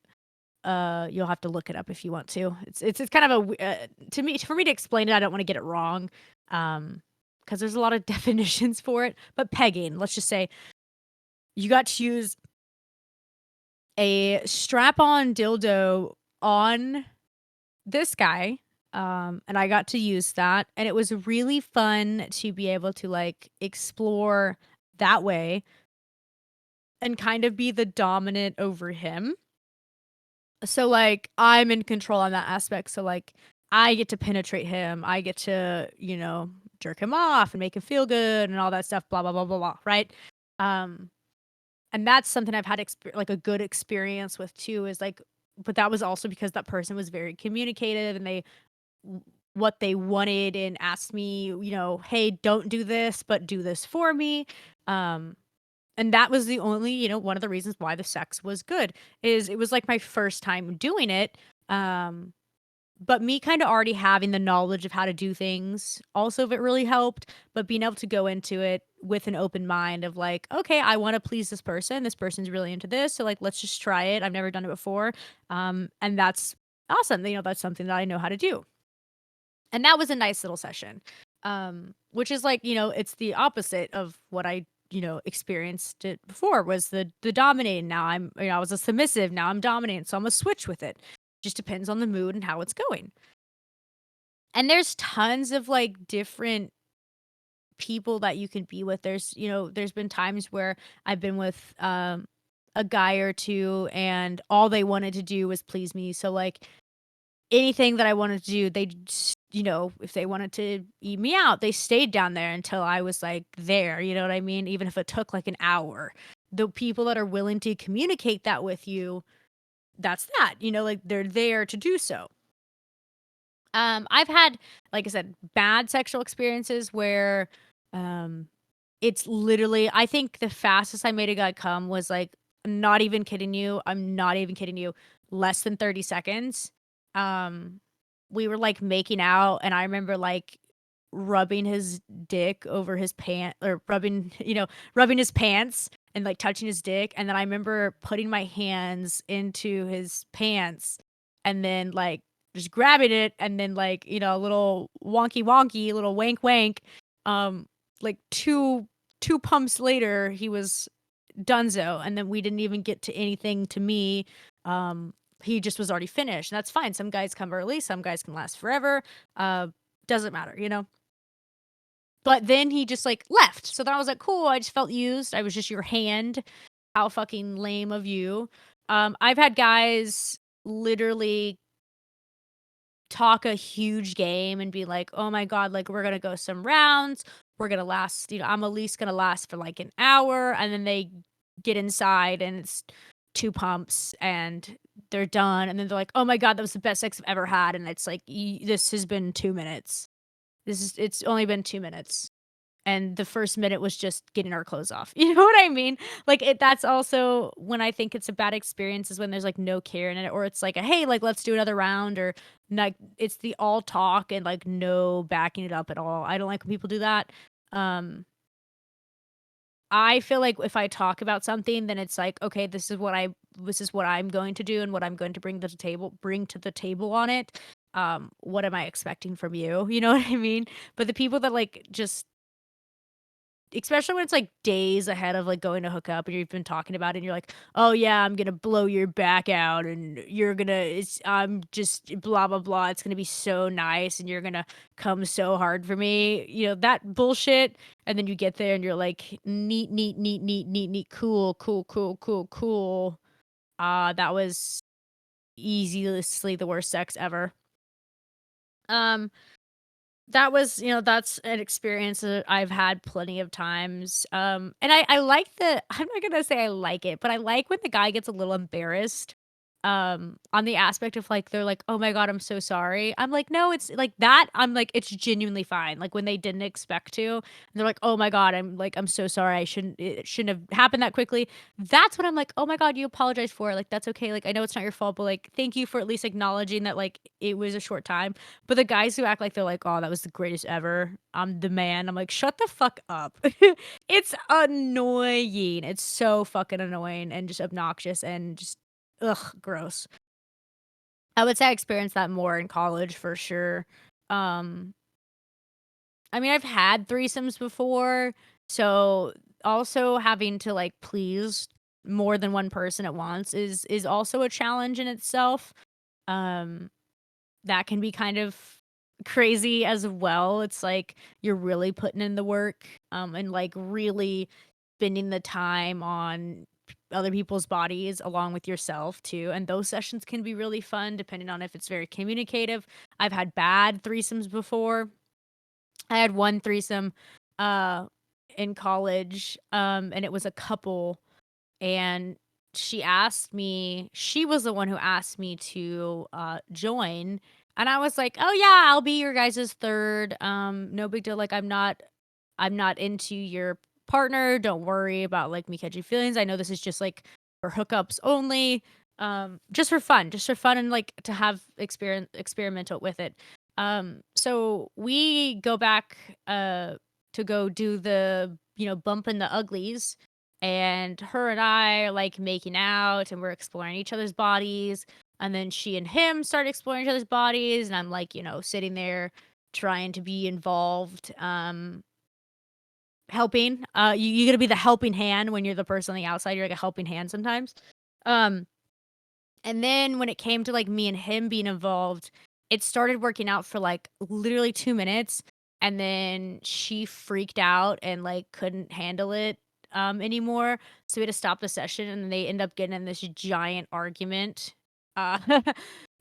you'll have to look it up if you want to. It's kind of a to me for me to explain it, I don't wanna get it wrong, because there's a lot of definitions for it, but pegging, let's just say you got to use a strap-on dildo on this guy, and I got to use that, and it was really fun to be able to, like, explore that way and kind of be the dominant over him. So, like, I'm in control on that aspect, so, like, I get to penetrate him, I get to, jerk him off and make him feel good and all that stuff, blah, blah, blah, blah, blah, right? Um, and that's something I've had like, a good experience with too is, like but that was also because that person was very communicative and they w what they wanted and asked me, "Hey, don't do this, but do this for me." Um and that was the only, one of the reasons why the sex was good, is it was, like, my first time doing it, um, but me kinda already having the knowledge of how to do things, also if it really helped, but being able to go into it with an open mind of, like, "Okay, I wanna please this person's really into this, so, like, let's just try it, I've never done it before," and that's awesome, that's something that I know how to do. And that was a nice little session, which is like, it's the opposite of what I, experienced it before was the dominating. Now I was a submissive. Now I'm dominant. So I'm a switch with it. Just depends on the mood and how it's going. And there's tons of like different people that you can be with. There's been times where I've been with a guy or two and all they wanted to do was please me. So like anything that I wanted to do, they just, if they wanted to eat me out, they stayed down there until I was like there, you know what I mean? Even if it took like an hour. The people that are willing to communicate that with you, that's that, like they're there to do so. I've had, like I said, bad sexual experiences where um it's literally I think the fastest I made a guy come was like not even kidding you. I'm not even kidding you. Less than 30 seconds. Um we were like making out and I remember like rubbing his dick over his pant or rubbing his pants and like touching his dick and then I remember putting my hands into his pants and then like just grabbing it and then like, a little wonky wonky, little wank wank. Like two pumps later, he was donezo, and then we didn't even get to anything to me. He just was already finished, and that's fine. Some guys come early, some guys can last forever. Doesn't matter. But then he just like left. So then I was like, cool. I just felt used. I was just your hand. How fucking lame of you. I've had guys literally talk a huge game and be like, "Oh my god, like we're gonna go some rounds. We're gonna last, I'm at least gonna last for like an hour," and then they get inside and it's two pumps and they're done, and then they're like, "Oh my god, that was the best sex I've ever had," and it's like, This has been 2 minutes. It's only been 2 minutes." and the first minute was just getting our clothes off. You know what I mean? Like, that's also when I think it's a bad experience is when there's, like, no care in it, or it's like, "Hey, like, let's do another round," or, like, it's the all talk and, like, no backing it up at all. I don't like when people do that. Um, I feel like if I talk about something, then it's like, "Okay, this is what I'm going to do and what I'm going to bring to the table on it. What am I expecting from you?" You know what I mean? But the people that, like, just especially when it's, like, days ahead of, like, going to hook up and you've been talking about it and you're like, "Oh, yeah, I'm gonna blow your back out and I'm just blah, blah, blah. It's gonna be so nice and you're gonna come so hard for me." You know, that bullshit, and then you get there and you're like, "Neat, neat, neat, neat, neat, neat, cool, cool, cool, cool, cool." That was easily the worst sex ever. Um That was that's an experience that I've had plenty of times, and I like I'm not gonna say I like it, but I like when the guy gets a little embarrassed, on the aspect of, like, they're like, "Oh my god, I'm so sorry." I'm like, "No, it's like that." I'm like, "It's genuinely fine." Like, when they didn't expect to, and they're like, "Oh my god, I'm so sorry. It shouldn't have happened that quickly." That's when I'm like, "Oh my god, you apologize for it. Like, that's okay. Like, I know it's not your fault, but, like, thank you for at least acknowledging that, like, it was a short time." But the guys who act like they're like, "Oh, that was the greatest ever. I'm the man." I'm like, "Shut the fuck up." It's annoying. It's so fucking annoying and just obnoxious and just ugh, gross. I would say I experienced that more in college for sure. Um, I mean, I've had threesomes before, so also having to, like, please more than one person at once is also a challenge in itself. Um That can be kind of crazy as well. It's like you're really putting in the work, and, like, really spending the time on other people's bodies along with yourself too, and those sessions can be really fun depending on if it's very communicative. I've had bad threesomes before. I had one threesome, uh, in college, and it was a couple, and she was the one who asked me to, join, and I was like, "Oh, yeah, I'll be your guys' 3rd, no big deal, like, I'm not into your partner, don't worry about, like, me catching feelings, I know this is just, like, for hookups only, just for fun and, like, to have experimental with it." So we go back, to go do the, bumping the uglies, and her and I are, like, making out, and we're exploring each other's bodies, and then she and him start exploring each other's bodies, and I'm, like, sitting there trying to be involved, helping. You gotta be the helping hand when you're the person on the outside, you're like a helping hand sometimes. Um, and then when it came to, like, me and him being involved, it started working out for, like, literally 2 minutes, and then she freaked out and, like, couldn't handle it, anymore, so we had to stop the session, and they end up getting in this giant argument, uh,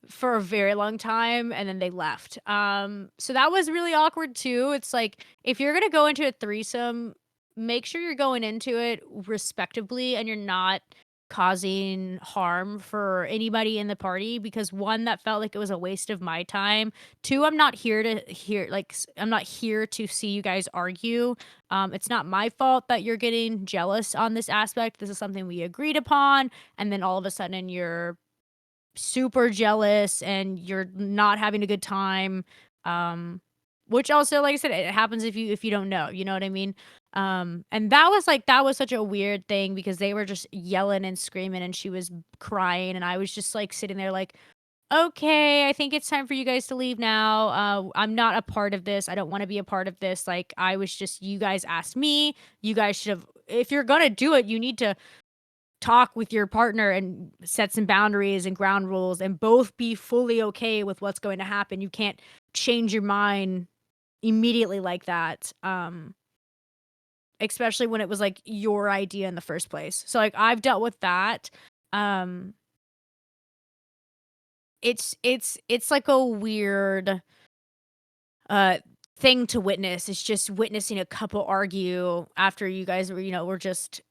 for a very long time, and then they left. So that was really awkward too. It's like, if you're gonna go into a threesome, make sure you're going into it respectably and you're not causing harm for anybody in the party, because one, that felt like it was a waste of my time. Two, I'm not here to I'm not here to see you guys argue. It's not my fault that you're getting jealous on this aspect. This is something we agreed upon, and then all of a sudden you're super jealous and you're not having a good time. Um, which also, like I said, it happens if you don't know, you know what I mean? And that was such a weird thing because they were just yelling and screaming and she was crying and I was just like sitting there like, "Okay, I think it's time for you guys to leave now. I'm not a part of this. I don't want to be a part of this. Like, I was just, you guys asked me. You guys should have, if you're gonna do it, you need to talk with your partner and set some boundaries and ground rules and both be fully okay with what's going to happen. You can't change your mind immediately like that. Especially when it was like your idea in the first place. So like I've dealt with that. Um it's like a weird uh thing to witness. It's just witnessing a couple argue after you guys were, were just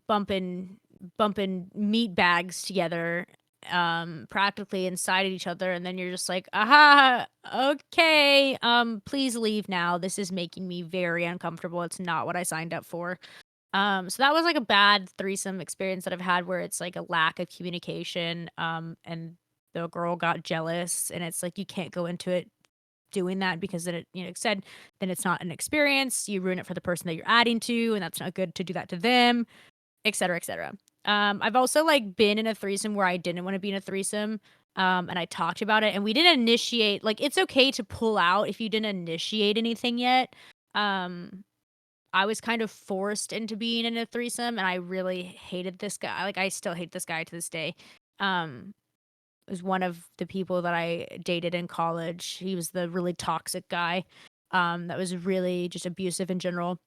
bumping meat bags together. practically inside of each other, and then you're just like, "Aha, okay, please leave now. This is making me very uncomfortable. It's not what I signed up for." So that was like a bad threesome experience that I've had where it's like a lack of communication, and the girl got jealous, and it's like you can't go into it doing that because then it, said then it's not an experience. You ruin it for the person that you're adding to, and that's not good to do that to them, et cetera, et cetera. I've also like been in a threesome where I didn't want to be in a threesome. And I talked about it and we didn't initiate, like, it's okay to pull out if you didn't initiate anything yet. Um, I was kind of forced into being in a threesome and I really hated this guy. Like, I still hate this guy to this day. Um, was one of the people that I dated in college. He was the really toxic guy. That was really just abusive in general.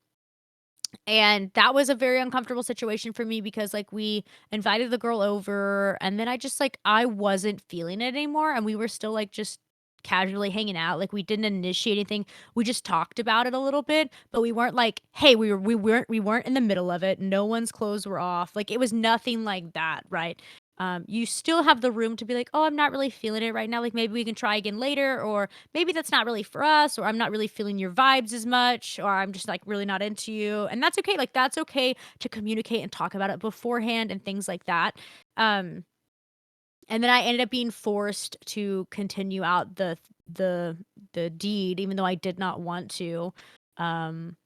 And that was a very uncomfortable situation for me because, like, we invited the girl over, and then I just, like, I wasn't feeling it anymore, and we were still, like, just casually hanging out, like, we didn't initiate anything, we just talked about it a little bit, but we weren't like, "Hey, we weren't in the middle of it, no one's clothes were off," like, it was nothing like that, right? You still have the room to be like, "Oh, I'm not really feeling it right now, like, maybe we can try again later," or, "Maybe that's not really for us," or, "I'm not really feeling your vibes as much," or, "I'm just, like, really not into you," and that's okay, like, that's okay to communicate and talk about it beforehand and things like that. Um, and then I ended up being forced to continue out the the deed even though I did not want to, um,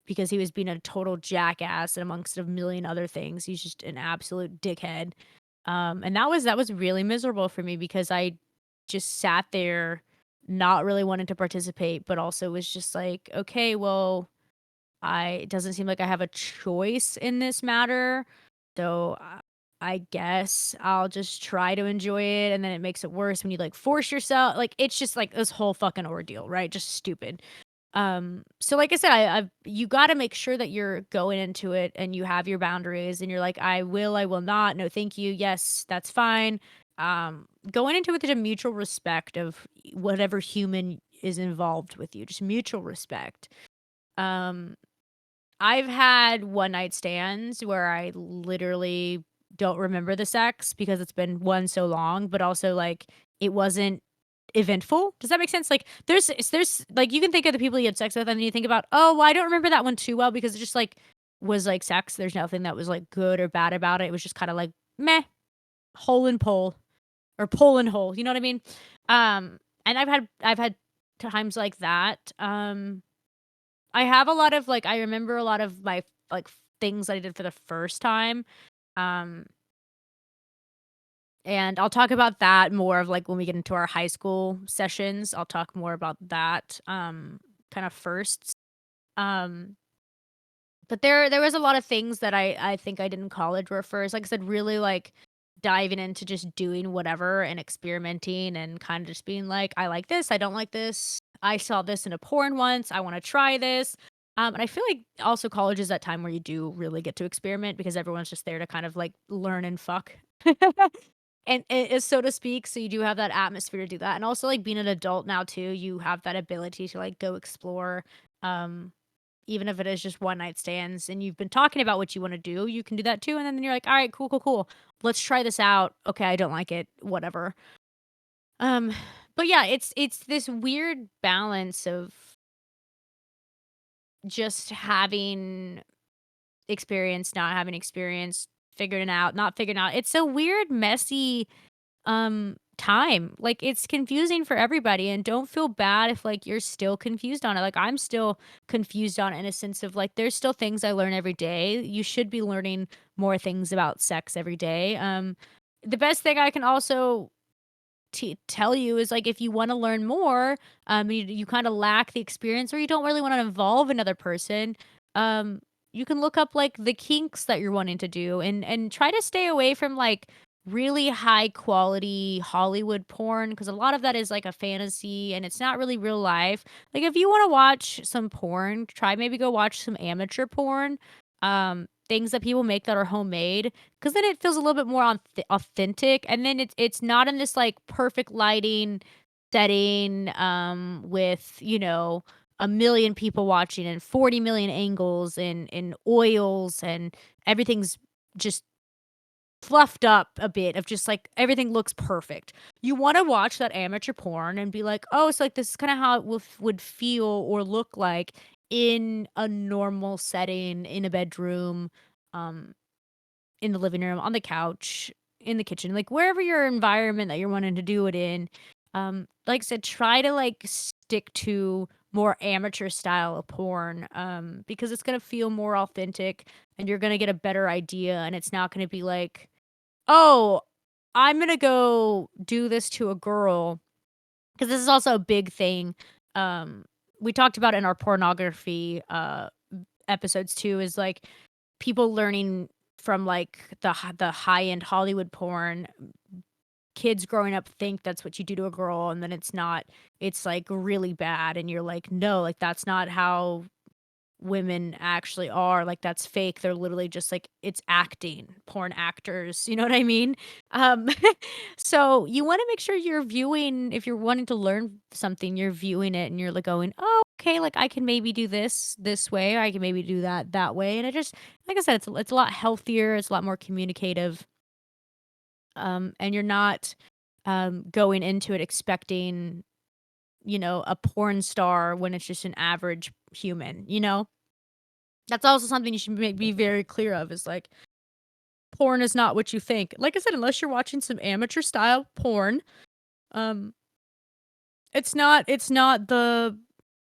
because he was being a total jackass and amongst a million other things. He's just an absolute dickhead. And that was really miserable for me because I just sat there not really wanting to participate, but also was just like, okay, well, it doesn't seem like I have a choice in this matter. So I guess I'll just try to enjoy it. And then it makes it worse when you like force yourself. Like, it's just like this whole fucking ordeal, right? Just stupid. So like I said, I've you gotta make sure that you're going into it and you have your boundaries and you're like, I will not, no, thank you, yes, that's fine. Going into it with a mutual respect of whatever human is involved with you, just mutual respect. Um, I've had one night stands where I literally don't remember the sex because it's been one so long, but also like it wasn't eventful. Does that make sense? Like there's like you can think of the people you had sex with and then you think about, "Oh, well, I don't remember that one too well because it just like was like sex. There's nothing that was like good or bad about it. It was just kind of like meh, hole and pole or pole and hole." You know what I mean? And I've had times like that. I have a lot of like I remember a lot of my like things that I did for the first time. Um And I'll talk about that more of, like, when we get into our high school sessions, I'll talk more about that, kind of first. Um, but there was a lot of things that I think I did in college were first, like I said, really, like, diving into just doing whatever and experimenting and kinda just being like, "I like this, I don't like this. I saw this in a porn once, I wanna try this." And I feel like also college is that time where you do really get to experiment because everyone's just there to kind of, like, learn and fuck. And so to speak, so you do have that atmosphere to do that, and also, like, being an adult now too, you have that ability to, like, go explore, um, even if it is just one night stands, and you've been talking about what you wanna do, you can do that too, and then you're like, "Alright, cool, cool, cool. Let's try this out. Okay, I don't like it, whatever." Um, but yeah, it's this weird balance of just having experience, not having experience, figuring it out, not figuring out. It's a weird, messy time. Like, it's confusing for everybody, and don't feel bad if, like, you're still confused on it. Like, I'm still confused on it in a sense of, like, there's still things I learn every day. You should be learning more things about sex every day. The best thing I can also tell you is, like, if you wanna learn more, you kinda lack the experience or you don't really wanna involve another person, um, you can look up, like, the kinks that you're wanting to do and try to stay away from, like, really high quality Hollywood porn because a lot of that is, like, a fantasy and it's not really real life. Like, if you wanna watch some porn, try maybe go watch some amateur porn, things that people make that are homemade. 'Cause then it feels a little bit more authentic, and then it's not in this, like, perfect lighting setting, with, a million people watching and 40 million angles and oils, and everything's just fluffed up a bit of just like everything looks perfect. You want to watch that amateur porn and be like, oh, it's like this is kind of how it would feel or look like in a normal setting, in a bedroom, um, in the living room, on the couch, in the kitchen, like wherever your environment that you're wanting to do it in. Like I said, try to like stick to more amateur style of porn, because it's gonna feel more authentic and you're gonna get a better idea, and it's not gonna be like, oh, I'm gonna go do this to a girl, because this is also a big thing. Um, we talked about in our pornography episodes too, is like people learning from like the high end Hollywood porn. Kids growing up think that's what you do to a girl, and then it's not. It's like really bad, and you're like, no, like that's not how women actually are. Like that's fake. They're literally just like it's acting, porn actors. You know what I mean? Um, so you want to make sure you're viewing. If you're wanting to learn something, you're viewing it, and you're like going, oh, okay, like I can maybe do this way, or I can maybe do that way, and it just like I said, it's a lot healthier. It's a lot more communicative. And you're not going into it expecting, a porn star when it's just an average human, you know? That's also something you should be very clear of is like, porn is not what you think. Like I said, unless you're watching some amateur style porn, um, it's not the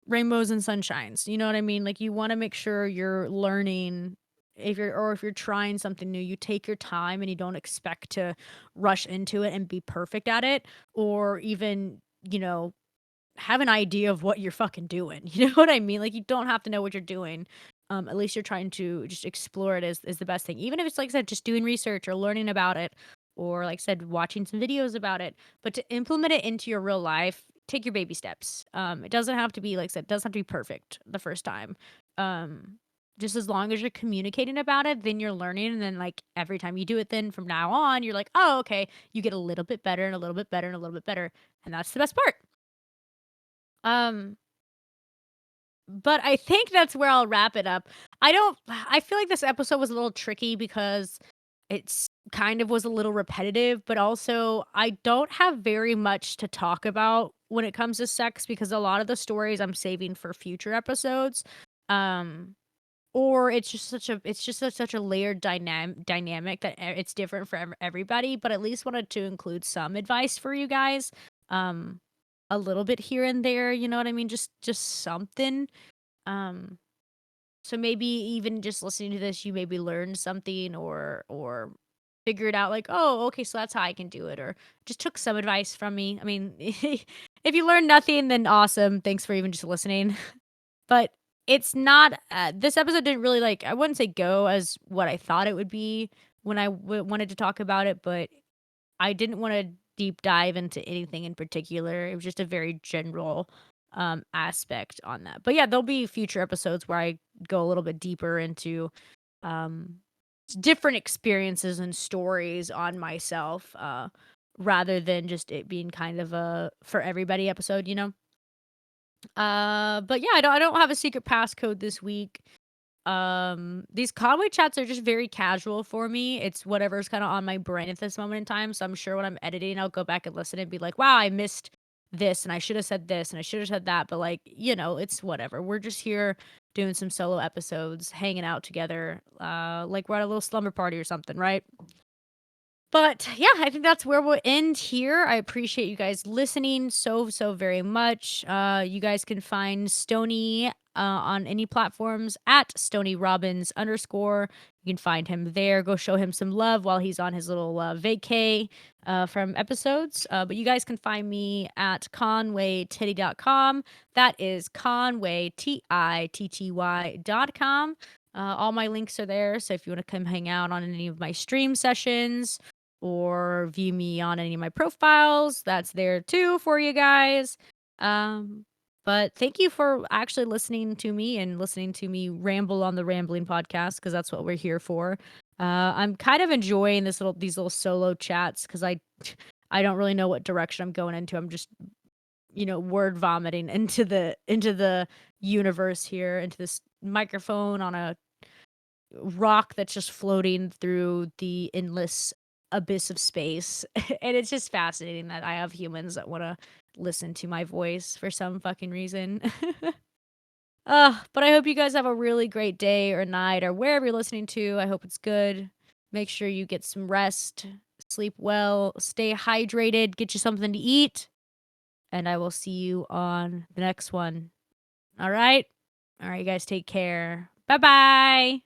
rainbows and sunshines. You know what I mean? Like you want to make sure you're learning if you're trying something new, you take your time and you don't expect to rush into it and be perfect at it or even, have an idea of what you're fucking doing. You know what I mean? Like you don't have to know what you're doing. At least you're trying to just explore it is the best thing. Even if it's like I said, just doing research or learning about it, or like I said, watching some videos about it. But to implement it into your real life, take your baby steps. It doesn't have to be like I said, it doesn't have to be perfect the first time. Um, just as long as you're communicating about it, then you're learning, and then like every time you do it, then from now on, you're like, oh, okay, you get a little bit better and a little bit better and a little bit better, and that's the best part. Um, but I think that's where I'll wrap it up. I feel like this episode was a little tricky because it's kind of was a little repetitive, but also I don't have very much to talk about when it comes to sex because a lot of the stories I'm saving for future episodes. Um, or such a layered dynamic that it's different for everybody, but at least wanted to include some advice for you guys. Um, a little bit here and there, you know what I mean? Just something. Um, so maybe even just listening to this, you maybe learned something or figured out like, oh, okay, so that's how I can do it, or just took some advice from me. I mean, if you learned nothing, then awesome. Thanks for even just listening. But it's not. This episode didn't really like. I wouldn't say go as what I thought it would be when I wanted to talk about it, but I didn't wanna deep dive into anything in particular. It was just a very general, aspect on that. But yeah, there'll be future episodes where I go a little bit deeper into, um, different experiences and stories on myself, rather than just it being kind of a for everybody episode, you know? But yeah, I don't have a secret passcode this week. These Conway chats are just very casual for me. It's whatever's kind of on my brain at this moment in time. So I'm sure when I'm editing, I'll go back and listen and be like, wow, I missed this and I should have said this and I should have said that. But like, it's whatever. We're just here doing some solo episodes, hanging out together, like we're at a little slumber party or something, right? But yeah, I think that's where we'll end here. I appreciate you guys listening so very much. You guys can find Stony on any platforms at Stony Robbins _. You can find him there. Go show him some love while he's on his little vacay from episodes. But you guys can find me at conwaytitty.com. That is conwaytitty.com. All my links are there. So if you want to come hang out on any of my stream sessions, or view me on any of my profiles. That's there too for you guys. Um, but thank you for actually listening to me and listening to me ramble on the Rambling podcast because that's what we're here for. I'm kind of enjoying these little solo chats because I don't really know what direction I'm going into. I'm just word vomiting into the universe here into this microphone on a rock that's just floating through the endless abyss of space. And it's just fascinating that I have humans that want to listen to my voice for some fucking reason. But I hope you guys have a really great day or night or wherever you're listening to. I hope it's good. Make sure you get some rest, sleep well, stay hydrated, get you something to eat, and I will see you on the next one. All right? All right, you guys take care. Bye-bye.